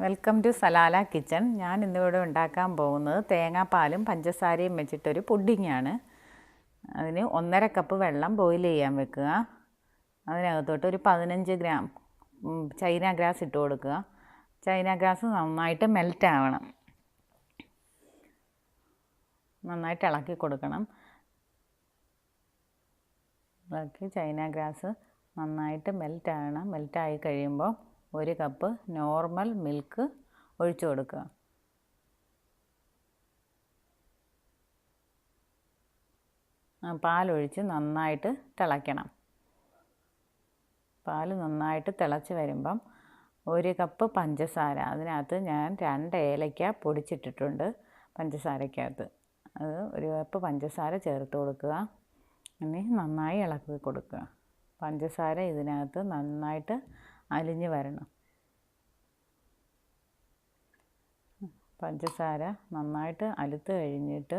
Welcome to Salalah kitchen. ഞാൻ ഇന്നിവിടെ ഉണ്ടാക്കാൻ പോകുന്നത് തേങ്ങാപ്പാലും പഞ്ചസാരയും വെച്ചിട്ടൊരു പുഡിങ്ങാണ്. അതിന് 1.5 കപ്പ് വെള്ളം ബോയിൽ ചെയ്യാൻ വെക്കുക. അതിനകത്തോട്ട് ഒരു 15 ഗ്രാം ചൈന ഗ്രാസ് ഇട്ട് കൊടുക്കുക. ചൈന ഗ്രാസ് നന്നായിട്ട് മെൽറ്റ് ആവണം, നന്നായിട്ട് ഇളക്കി കൊടുക്കണം. ഇളക്കി ചൈന ഗ്രാസ് നന്നായിട്ട് മെൽറ്റ് ആവണം. മെൽറ്റായി കഴിയുമ്പോൾ 1 കപ്പ് നോർമൽ മിൽക്ക് ഒഴിച്ചു കൊടുക്കുക. പാലൊഴിച്ച് നന്നായിട്ട് തിളയ്ക്കണം. പാൽ നന്നായിട്ട് തിളച്ച് വരുമ്പം 1 കപ്പ് പഞ്ചസാര, അതിനകത്ത് ഞാൻ 2 ഏലക്ക പൊടിച്ചിട്ടിട്ടുണ്ട് പഞ്ചസാരക്കകത്ത്. അത് 1 കപ്പ് പഞ്ചസാര ചേർത്ത് കൊടുക്കുക. ഇനി നന്നായി ഇളക്കി കൊടുക്കുക. പഞ്ചസാര ഇതിനകത്ത് നന്നായിട്ട് അലിഞ്ഞ് വരണം. പഞ്ചസാര നന്നായിട്ട് അലുത്ത് കഴിഞ്ഞിട്ട്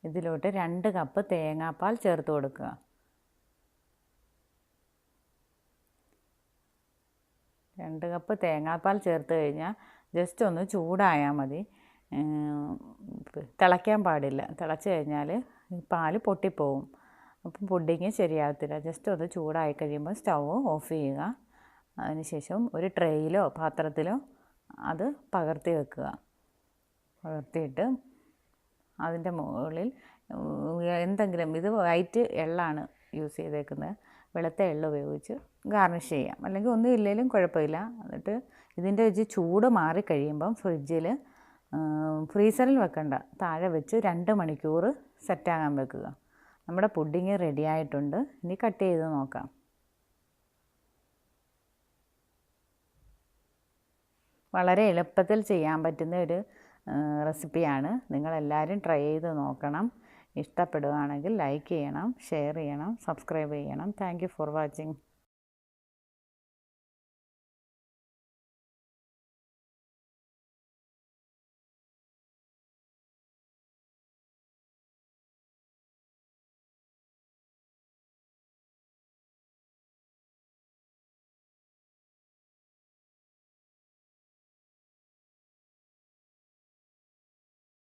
ഇതിലോട്ട് 2 കപ്പ് തേങ്ങാപ്പാൽ ചേർത്ത് കൊടുക്കുക. 2 കപ്പ് തേങ്ങാപ്പാൽ ചേർത്ത് കഴിഞ്ഞാൽ ജസ്റ്റ് ഒന്ന് ചൂടായാൽ മതി, തിളയ്ക്കാൻ പാടില്ല. തിളച്ച് കഴിഞ്ഞാൽ പാൽ പൊട്ടിപ്പോവും, അപ്പം പുഡിങ് ശരിയാകത്തില്ല. ജസ്റ്റ് ഒന്ന് ചൂടായി കഴിയുമ്പോൾ സ്റ്റൗ ഓഫ് ചെയ്യുക. അതിനുശേഷം ഒരു ട്രേയിലോ പാത്രത്തിലോ അത് പകർത്തി വെക്കുക. പകർത്തിയിട്ട് അതിൻ്റെ മുകളിൽ എന്തെങ്കിലും, ഇത് വൈറ്റ് എള്ളാണ് യൂസ് ചെയ്തേക്കുന്നത്, വെളുത്ത എള്ള് ഉപയോഗിച്ച് ഗാർണിഷ് ചെയ്യാം. അല്ലെങ്കിൽ ഒന്നും ഇല്ലെങ്കിലും കുഴപ്പമില്ല. എന്നിട്ട് ഇതിൻ്റെ ചൂട് മാറിക്കഴിയുമ്പം ഫ്രീസറിൽ വെക്കണ്ട, താഴെ വെച്ച് 2 മണിക്കൂർ സെറ്റാകാൻ വെക്കുക. നമ്മുടെ പുഡിങ് റെഡി ആയിട്ടുണ്ട്. ഇനി കട്ട് ചെയ്ത് നോക്കാം. വളരെ എളുപ്പത്തിൽ ചെയ്യാൻ പറ്റുന്ന ഒരു റെസിപ്പിയാണ്. നിങ്ങളെല്ലാവരും ട്രൈ ചെയ്ത് നോക്കണം. ഇഷ്ടപ്പെടുകയാണെങ്കിൽ ലൈക്ക് ചെയ്യണം, ഷെയർ ചെയ്യണം, സബ്സ്ക്രൈബ് ചെയ്യണം. Thank you for watching.